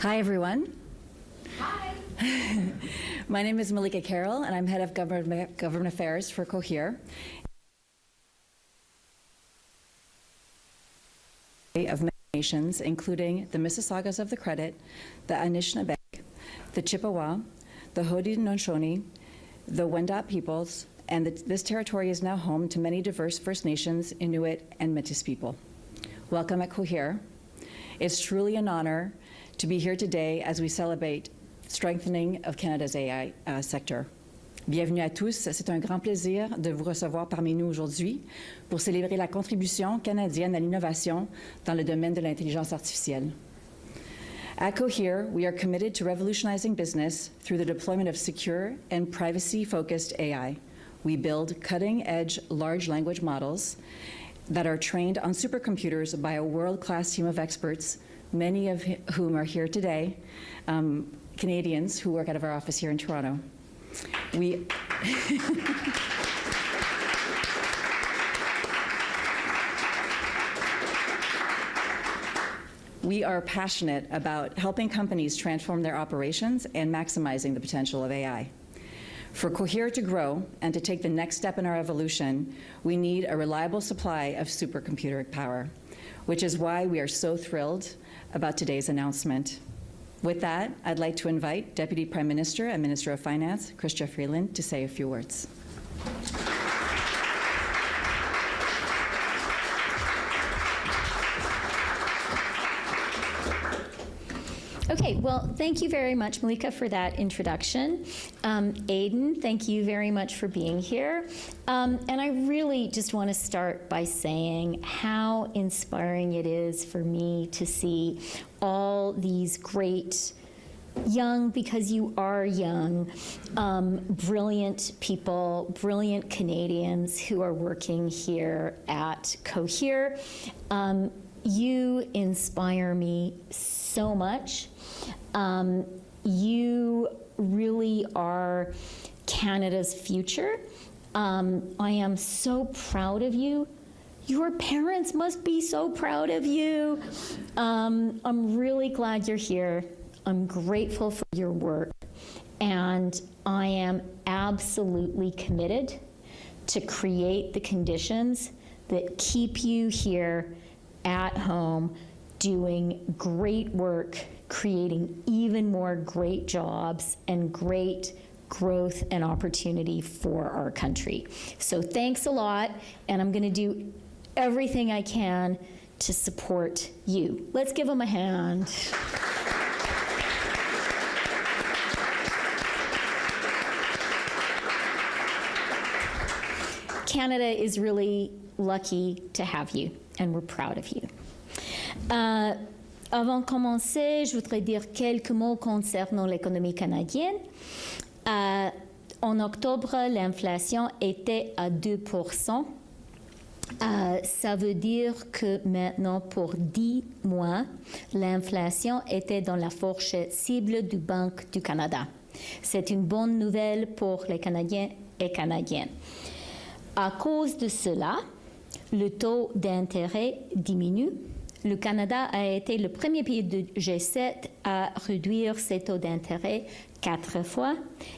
Hi, everyone. Hi. My name is Malika Carroll, and I'm head of Government Affairs for Cohere. Of many nations, including the Mississaugas of the Credit, the Anishinaabe, the Chippewa, the Haudenosaunee, the Wendat peoples, and this territory is now home to many diverse First Nations, Inuit, and Métis people. Welcome at Cohere. It's truly an honor to be here today as we celebrate strengthening of Canada's AI sector. Bienvenue à tous, c'est un grand plaisir de vous recevoir parmi nous aujourd'hui pour célébrer la contribution canadienne à l'innovation dans le domaine de l'intelligence artificielle. At Cohere, we are committed to revolutionizing business through the deployment of secure and privacy-focused AI. We build cutting-edge large language models that are trained on supercomputers by a world-class team of experts, many of whom are here today, Canadians who work out of our office here in Toronto. We are passionate about helping companies transform their operations and maximizing the potential of AI. For Cohere to grow and to take the next step in our evolution, we need a reliable supply of supercomputer power, which is why we are so thrilled about today's announcement. With that, I'd like to invite Deputy Prime Minister and Minister of Finance, Chrystia Freeland, to say a few words. Okay, well, thank you very much, Malika, for that introduction. Aidan, thank you very much for being here. And I really just want to start by saying how inspiring it is for me to see all these great young, because you are young, brilliant people, brilliant Canadians who are working here at Cohere. You inspire me so much. You really are Canada's future. I am so proud of you. Your parents must be so proud of you. I'm really glad you're here. I'm grateful for your work. And I am absolutely committed to create the conditions that keep you here at home doing great work, creating even more great jobs and great growth and opportunity for our country. So thanks a lot, and I'm going to do everything I can to support you. Let's give them a hand. Canada is really lucky to have you, and we're proud of you. Avant de commencer, je voudrais dire quelques mots concernant l'économie canadienne. En octobre, l'inflation était à 2%. Ça veut dire que maintenant, pour 10 mois, l'inflation était dans la fourchette cible du Banque du Canada. C'est une bonne nouvelle pour les Canadiens et Canadiennes. À cause de cela, le taux d'intérêt diminue. Le Canada a été le premier pays du G7 à réduire ses taux d'intérêt 4 fois.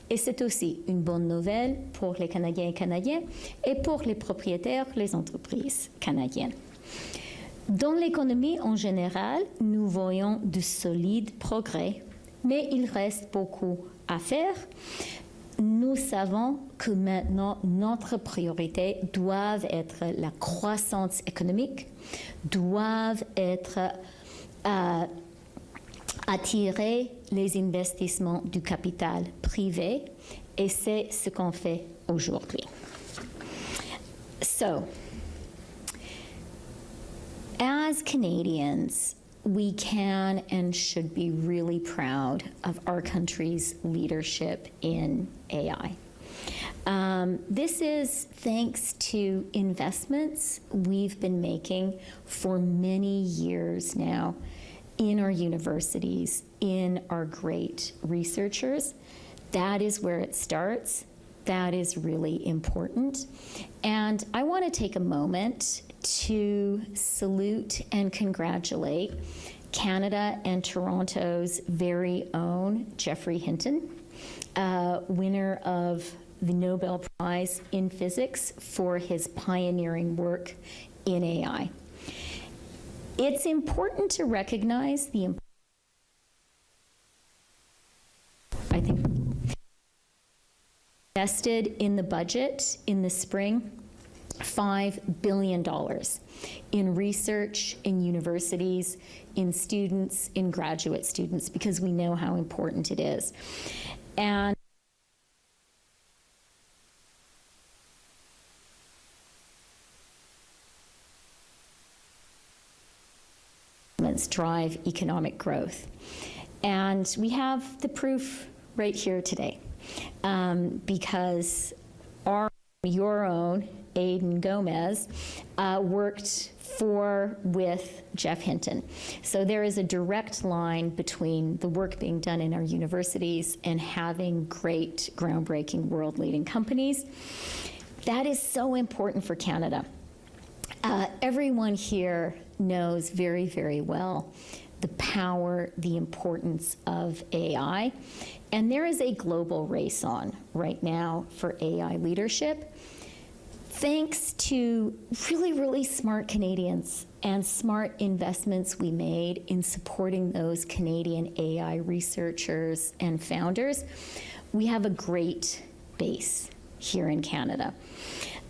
Et c'est aussi une bonne nouvelle pour les Canadiens et Canadiennes et pour les propriétaires, les entreprises canadiennes. Dans l'économie en général, nous voyons de solides progrès, mais il reste beaucoup à faire. Nous savons que maintenant, notre priorité doit être la croissance économique, doivent être attirer les investissements du capital privé, et c'est ce qu'on fait aujourd'hui. So, as Canadians, we can and should be really proud of our country's leadership in AI. This is thanks to investments we've been making for many years now in our universities, in our great researchers. That is where it starts. That is really important. And I want to take a moment to salute and congratulate Canada and Toronto's very own Geoffrey Hinton, winner of the Nobel Prize in Physics for his pioneering work in AI. It's important to recognize the I think invested in the budget in the spring $5 billion in research, in universities, in students, in graduate students, because we know how important it is. And drive economic growth. And we have the proof right here today, because your own Aidan Gomez worked with Geoff Hinton. So there is a direct line between the work being done in our universities and having great, groundbreaking, world-leading companies. That is so important for Canada. Everyone here knows very, very well the power, the importance of AI. And there is a global race on right now for AI leadership, thanks to really, really smart Canadians and smart investments we made in supporting those Canadian AI researchers and founders. We have a great base here in Canada.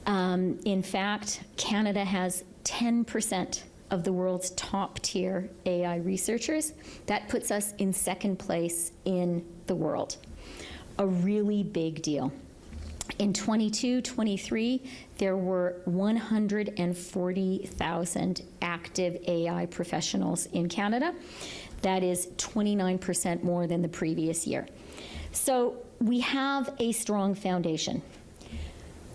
In fact, Canada has 10% of the world's top-tier AI researchers. That puts us in second place in the world. A really big deal. In 22-23, there were 140,000 active AI professionals in Canada. That is 29% more than the previous year. So we have a strong foundation.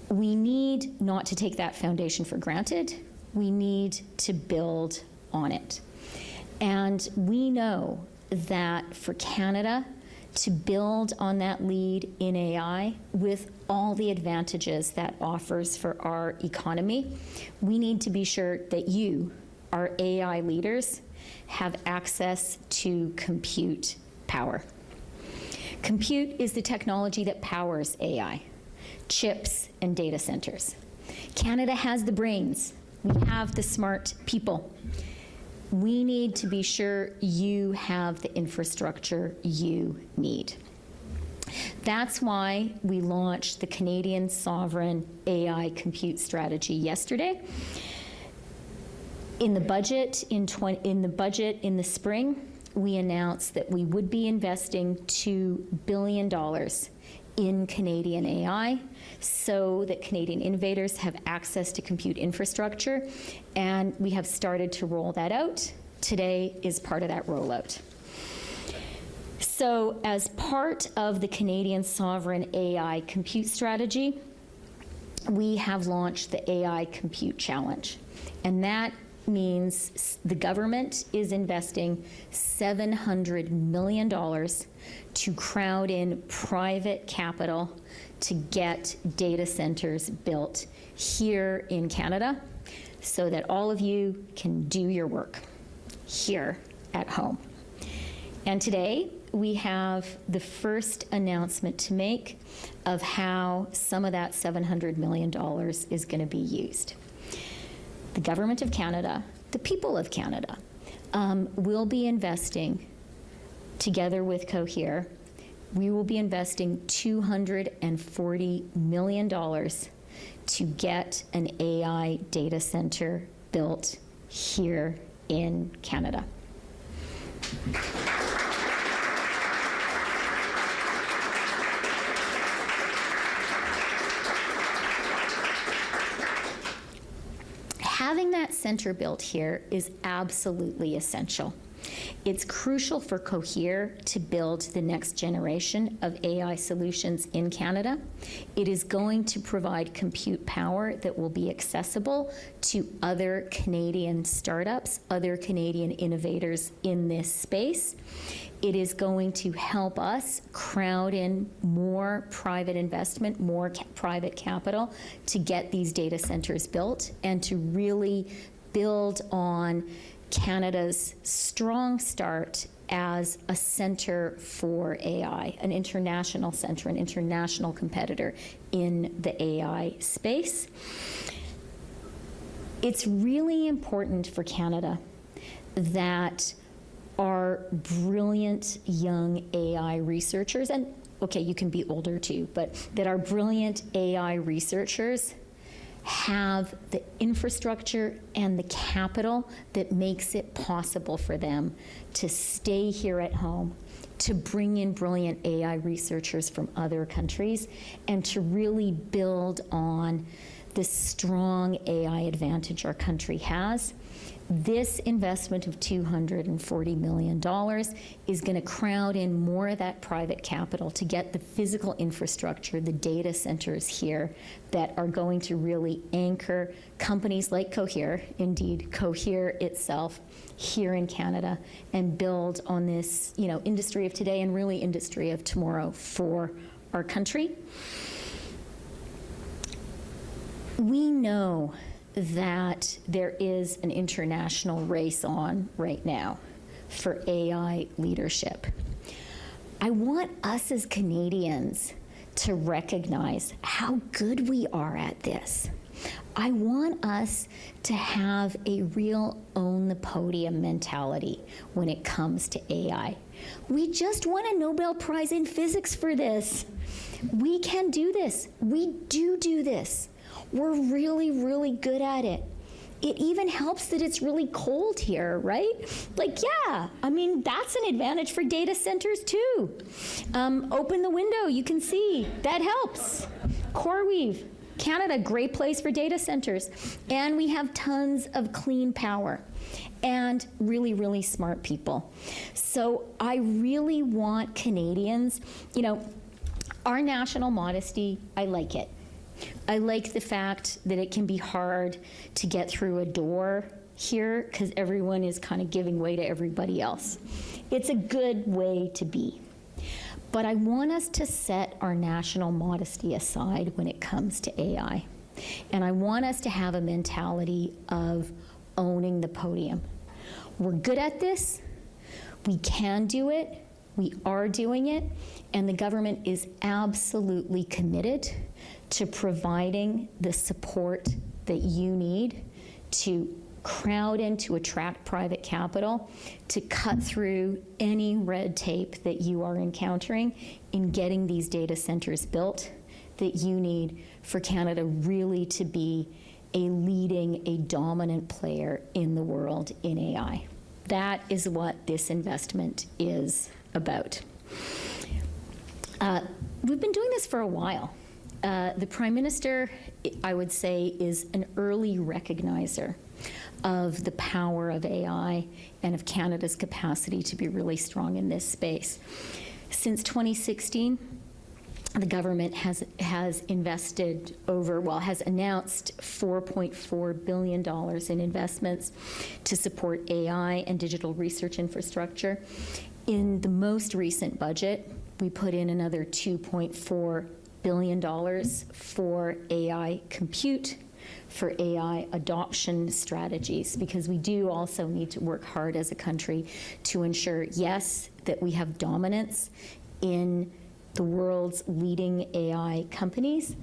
We need not to take that foundation for granted. We need to build on it. And we know that for Canada to build on that lead in AI with all the advantages that offers for our economy, we need to be sure that you, our AI leaders, have access to compute power. Compute is the technology that powers AI, chips and data centers. Canada has the brains. We have the smart people. We need to be sure you have the infrastructure you need. That's why we launched the Canadian Sovereign AI Compute Strategy yesterday. In the budget in the spring, we announced that we would be investing $2 billion in Canadian AI so that Canadian innovators have access to compute infrastructure, and we have started to roll that out. Today is part of that rollout. So as part of the Canadian Sovereign AI Compute Strategy, we have launched the AI Compute Challenge, and that means the government is investing $700 million to crowd in private capital to get data centers built here in Canada so that all of you can do your work here at home. And today, we have the first announcement to make of how some of that $700 million is going to be used. The Government of Canada, the people of Canada, will be investing, together with Cohere, we will be investing $240 million to get an AI data center built here in Canada. Having that center built here is absolutely essential. It's crucial for Cohere to build the next generation of AI solutions in Canada. It is going to provide compute power that will be accessible to other Canadian startups, other Canadian innovators in this space. It is going to help us crowd in more private investment, more private capital to get these data centers built and to really build on Canada's strong start as a center for AI, an international center, an international competitor in the AI space. It's really important for Canada that our brilliant young AI researchers, and okay, you can be older too, but that our brilliant AI researchers have the infrastructure and the capital that makes it possible for them to stay here at home, to bring in brilliant AI researchers from other countries, and to really build on the strong AI advantage our country has. This investment of $240 million is going to crowd in more of that private capital to get the physical infrastructure, the data centers here that are going to really anchor companies like Cohere, indeed Cohere itself, here in Canada, and build on this, industry of today and really industry of tomorrow for our country. We know that there is an international race on right now for AI leadership. I want us as Canadians to recognize how good we are at this. I want us to have a real own the podium mentality when it comes to AI. We just won a Nobel Prize in physics for this. We can do this. We do this. We're really, really good at it. It even helps that it's really cold here, right? That's an advantage for data centers too. Open the window, you can see, that helps. CoreWeave, Canada, great place for data centers. And we have tons of clean power and really, really smart people. So I really want Canadians, our national modesty, I like it. I like the fact that it can be hard to get through a door here because everyone is kind of giving way to everybody else. It's a good way to be. But I want us to set our national modesty aside when it comes to AI. And I want us to have a mentality of owning the podium. We're good at this. We can do it. We are doing it. And the government is absolutely committed to providing the support that you need to crowd in, to attract private capital, to cut through any red tape that you are encountering in getting these data centers built that you need for Canada really to be a dominant player in the world in AI. That is what this investment is about. We've been doing this for a while. The Prime Minister, I would say, is an early recognizer of the power of AI and of Canada's capacity to be really strong in this space. Since 2016, the government has invested has announced $4.4 billion in investments to support AI and digital research infrastructure. In the most recent budget, we put in another $2.4 billion for AI compute, for AI adoption strategies, because we do also need to work hard as a country to ensure, yes, that we have dominance in the world's leading AI companies,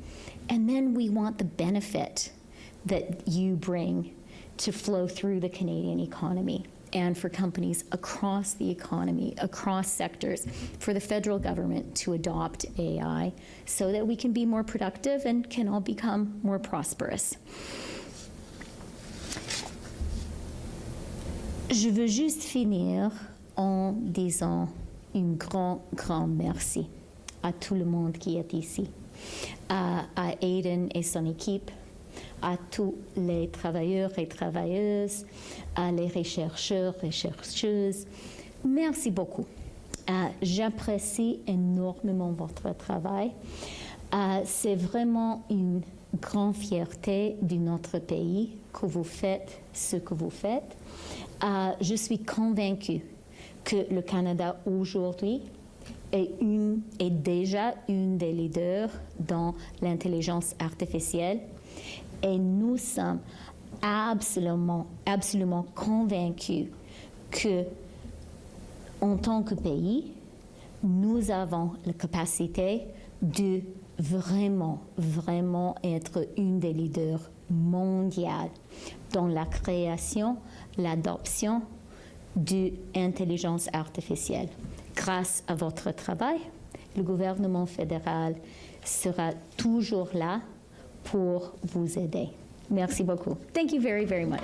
and then we want the benefit that you bring to flow through the Canadian economy and for companies across the economy, across sectors, for the federal government to adopt AI so that we can be more productive and can all become more prosperous. Je veux juste finir en disant un grand merci à tout le monde qui est ici, à Aidan et son équipe, à tous les travailleurs et travailleuses, à les chercheurs et chercheuses. Merci beaucoup. J'apprécie énormément votre travail. C'est vraiment une grande fierté de notre pays que vous faites ce que vous faites. Je suis convaincue que le Canada aujourd'hui est déjà une des leaders dans l'intelligence artificielle. Et nous sommes absolument, absolument convaincue que, en tant que pays, nous avons la capacité de vraiment, vraiment être une des leaders mondiales dans la création, l'adoption de l'intelligence artificielle. Grâce à votre travail, le gouvernement fédéral sera toujours là pour vous aider. Merci beaucoup. Thank you very, very much.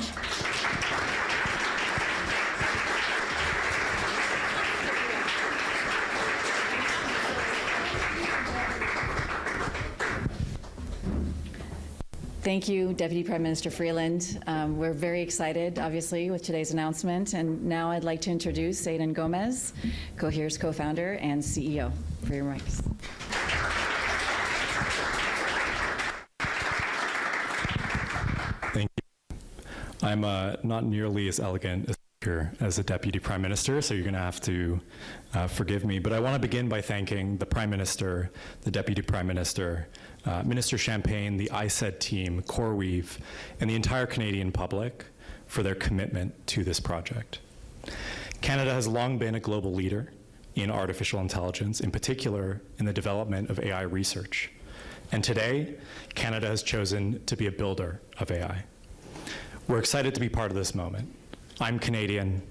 Thank you, Deputy Prime Minister Freeland. We're very excited, obviously, with today's announcement. And now I'd like to introduce Aidan Gomez, Cohere's co-founder and CEO, for your remarks. Thank you. I'm not nearly as elegant a speaker as the Deputy Prime Minister, so you're going to have to forgive me. But I want to begin by thanking the Prime Minister, the Deputy Prime Minister, Minister Champagne, the ICED team, Cohere, and the entire Canadian public for their commitment to this project. Canada has long been a global leader in artificial intelligence, in particular in the development of AI research. And today, Canada has chosen to be a builder of AI. We're excited to be part of this moment. I'm Canadian.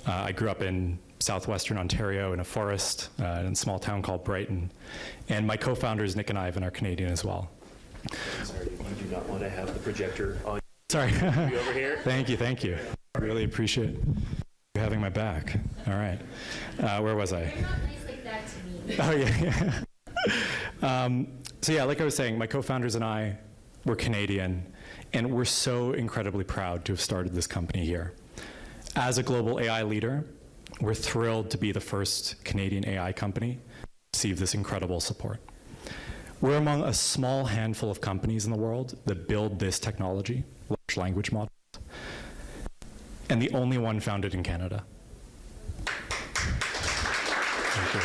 I grew up in southwestern Ontario in a forest in a small town called Brighton. And my co-founders, Nick and Ivan, are Canadian as well. Sorry, you do not want to have the projector on. Sorry. You over here? Thank you, thank you. I really appreciate you having my back. All right. Where was I? You're not nice like that to me. Oh, yeah. So yeah, like I was saying, my co-founders and I were Canadian, and we're so incredibly proud to have started this company here. As a global AI leader, we're thrilled to be the first Canadian AI company to receive this incredible support. We're among a small handful of companies in the world that build this technology, large language models, and the only one founded in Canada. Thank you.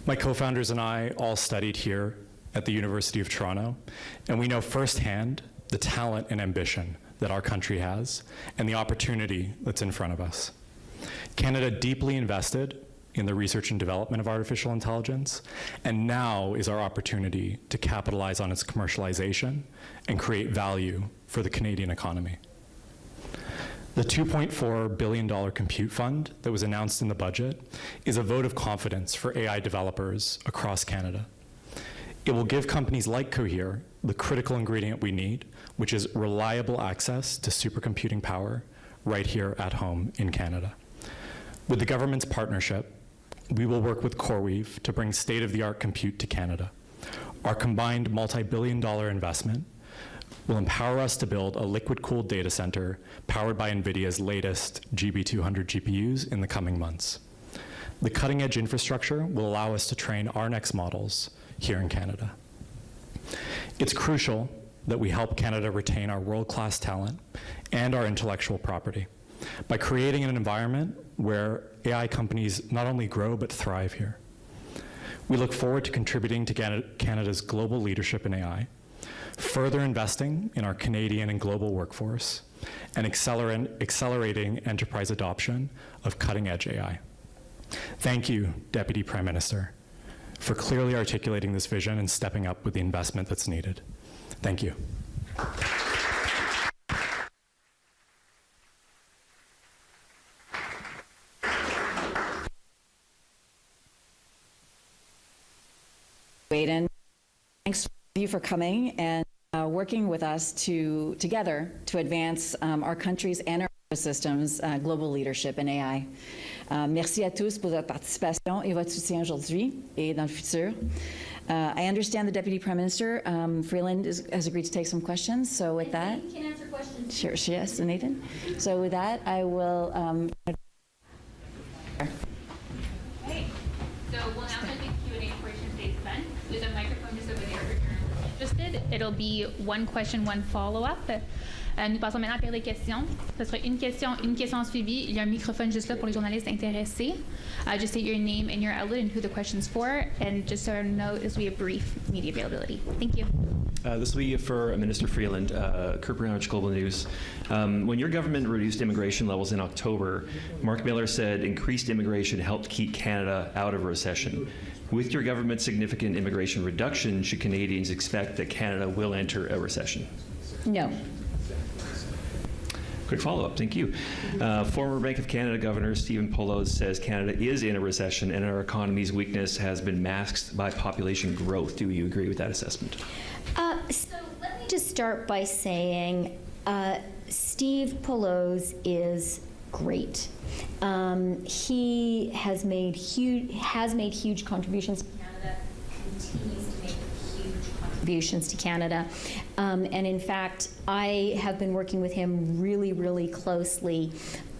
My co-founders and I all studied here at the University of Toronto, and we know firsthand the talent and ambition that our country has and the opportunity that's in front of us. Canada deeply invested in the research and development of artificial intelligence, and now is our opportunity to capitalize on its commercialization and create value for the Canadian economy. The $2.4 billion compute fund that was announced in the budget is a vote of confidence for AI developers across Canada. It will give companies like Cohere the critical ingredient we need, which is reliable access to supercomputing power right here at home in Canada. With the government's partnership, we will work with CoreWeave to bring state-of-the-art compute to Canada. Our combined multi-billion-dollar investment will empower us to build a liquid-cooled data center powered by NVIDIA's latest GB200 GPUs in the coming months. The cutting-edge infrastructure will allow us to train our next models here in Canada. It's crucial that we help Canada retain our world-class talent and our intellectual property by creating an environment where AI companies not only grow but thrive here. We look forward to contributing to Canada's global leadership in AI, further investing in our Canadian and global workforce, and accelerating enterprise adoption of cutting-edge AI. Thank you, Deputy Prime Minister, for clearly articulating this vision and stepping up with the investment that's needed. Thank you. Aidan, thanks to you for coming and working with us together to advance our country's and our system's global leadership in AI. Merci à tous pour votre participation et votre soutien aujourd'hui et dans le futur. I understand the Deputy Prime Minister, Freeland, has agreed to take some questions. So with that, You can answer questions. sure, yes, Nathan. So with that, I will. Okay, so we'll now start the Q&A portion of today's event. There's a microphone just over there for journalists interested. limited. It'll be one question, one follow-up. Nous passons maintenant à la période des questions. Ce sera une question suivie. Il y a un microphone juste là pour les journalistes intéressés. Just state your name and your outlet and who the question's for. And just so you know, this will be a brief media availability. Thank you. This will be for Minister Freeland, Kurt Brunich, Global News. When your government reduced immigration levels in October, Mark Miller said increased immigration helped keep Canada out of a recession. With your government's significant immigration reduction, should Canadians expect that Canada will enter a recession? No. Quick follow-up, thank you. Former Bank of Canada Governor Stephen Pulloz says Canada is in a recession and our economy's weakness has been masked by population growth. Do you agree with that assessment? So let me just start by saying Steve Pulloz is great. He has made huge contributions to Canada, continues to make huge contributions to Canada. And in fact, I have been working with him really, really closely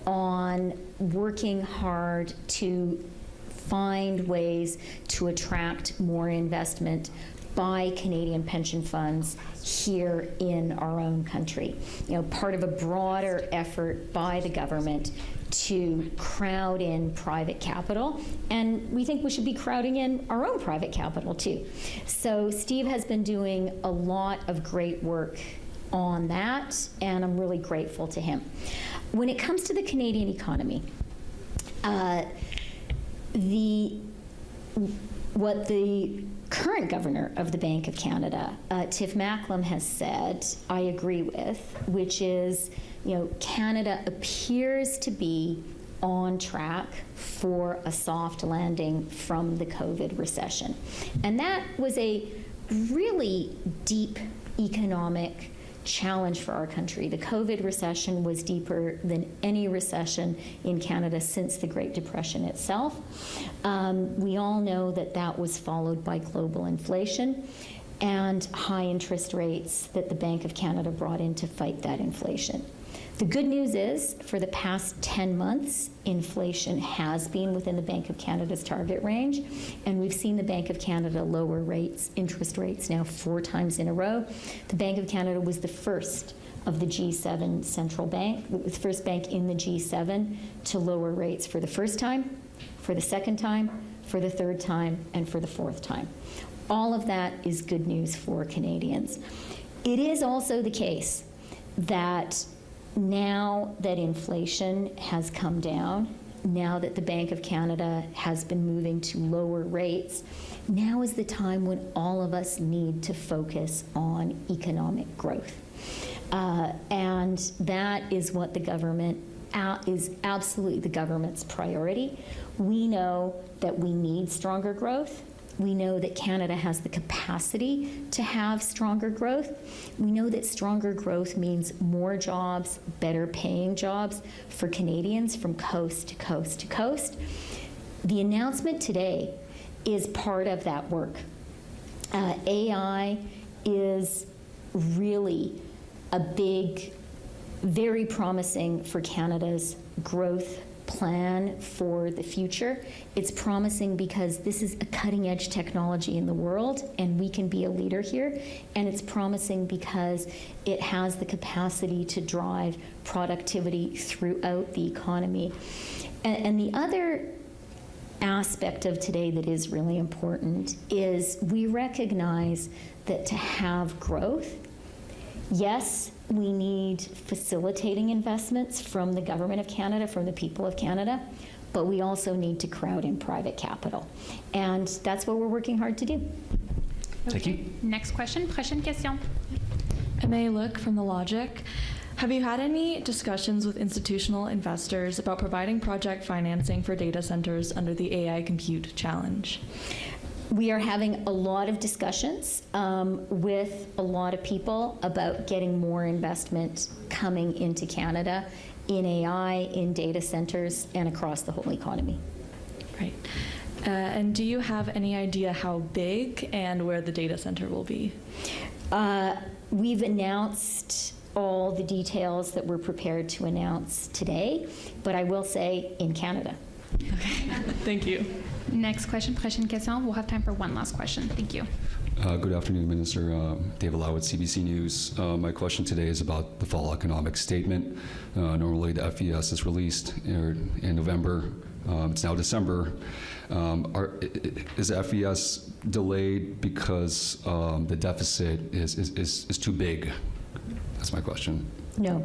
on working hard to find ways to attract more investment by Canadian pension funds here in our own country. You know, part of a broader effort by the government to crowd in private capital, and we think we should be crowding in our own private capital too. So Steve has been doing a lot of great work on that, and I'm really grateful to him. When it comes to the Canadian economy, what the current governor of the Bank of Canada, Tiff Macklem, has said, I agree with, which is, you know, Canada appears to be on track for a soft landing from the COVID recession. And that was a really deep economic challenge for our country. The COVID recession was deeper than any recession in Canada since the Great Depression itself. We all know that that was followed by global inflation and high interest rates that the Bank of Canada brought in to fight that inflation. The good news is, for the past 10 months, inflation has been within the Bank of Canada's target range, and we've seen the Bank of Canada lower rates, interest rates, now 4 times in a row. The Bank of Canada was the first of the G7 central bank, the first bank in the G7 to lower rates for the first time, for the second time, for the third time, and for the 4th time. All of that is good news for Canadians. It is also the case that now that inflation has come down, now that the Bank of Canada has been moving to lower rates, now is the time when all of us need to focus on economic growth. And that is what the government is absolutely the government's priority. We know that we need stronger growth. We know that Canada has the capacity to have stronger growth. We know that stronger growth means more jobs, better paying jobs for Canadians from coast to coast to coast. The announcement today is part of that work. AI is really a big, very promising for Canada's growth plan for the future. It's promising because this is a cutting-edge technology in the world, and we can be a leader here. And it's promising because it has the capacity to drive productivity throughout the economy. And the other aspect of today that is really important is we recognize that to have growth, yes, we need facilitating investments from the Government of Canada, from the people of Canada, but we also need to crowd in private capital. And that's what we're working hard to do. Thank you. Next question. Prochaine question. May Look from The Logic. Have you had any discussions with institutional investors about providing project financing for data centers under the AI Compute Challenge? We are having a lot of discussions with a lot of people about getting more investment coming into Canada in AI, in data centers, and across the whole economy. Right. And do you have any idea how big and where the data center will be? We've announced all the details that we're prepared to announce today, but I will say in Canada. Okay. Thank you. Next question. Prochaine question. We'll have time for one last question. Thank you. Good afternoon, Minister. David Lau with CBC News. My question today is about the fall economic statement. Normally, the FES is released in November. It's now December. Is the FES delayed because the deficit is too big? That's my question. No.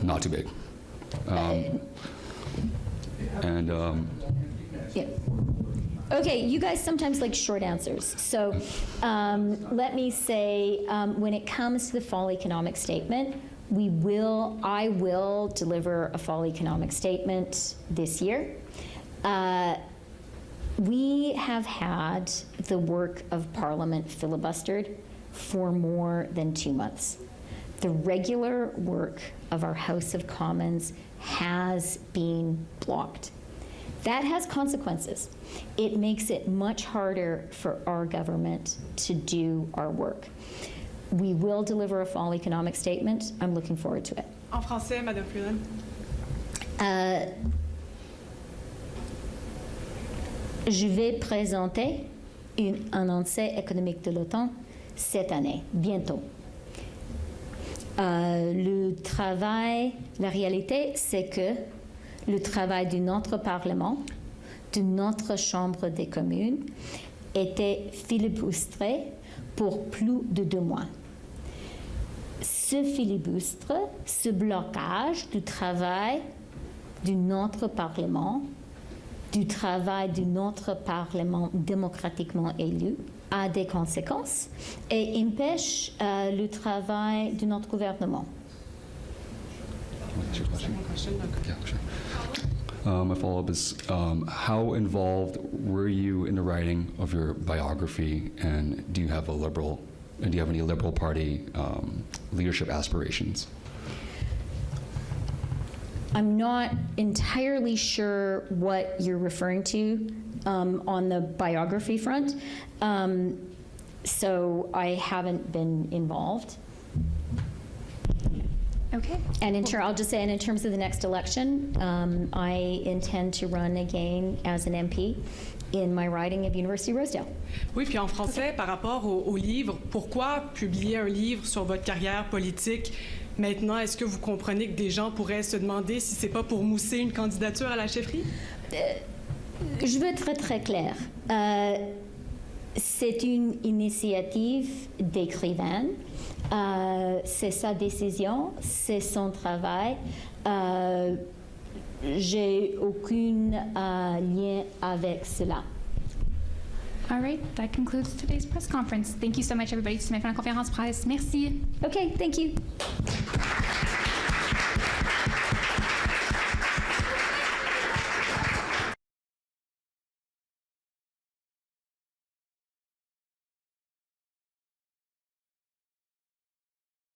Not too big. Yeah. Okay, you guys sometimes like short answers. So let me say, when it comes to the fall economic statement, I will deliver a fall economic statement this year. We have had the work of Parliament filibustered for more than 2 months. The regular work of our House of Commons has been blocked. That has consequences. It makes it much harder for our government to do our work. We will deliver a fall economic statement. I'm looking forward to it. En français, Madame Freeland. Je vais présenter un annoncé économique de l'OTAN cette année, bientôt. Le travail, la réalité, c'est que le travail de notre Parlement, de notre Chambre des communes, était filibustré pour plus de 2 mois. Ce filibustre, ce blocage du travail de notre Parlement, du travail de notre Parlement démocratiquement élu, a des conséquences et empêche le travail de notre gouvernement. Yeah, sure. My follow-up is, how involved were you in the writing of your biography, and do you have any Liberal Party leadership aspirations? I'm not entirely sure what you're referring to on the biography front, so I haven't been involved. Okay. And I'll just say, and in terms of the next election, I intend to run again as an MP in my riding of University Rosedale. Oui, puis en français, par rapport au livre, pourquoi publier un livre sur votre carrière politique maintenant? Est-ce que vous comprenez que des gens pourraient se demander si c'est pas pour mousser une candidature à la chefferie? Je veux être très, très claire. C'est une initiative d'écrivaine. C'est sa décision, c'est son travail. J'ai aucun lien avec cela. All right, that concludes today's press conference. Thank you so much, everybody. C'est ma fin de la conférence presse. Merci. Okay, thank you.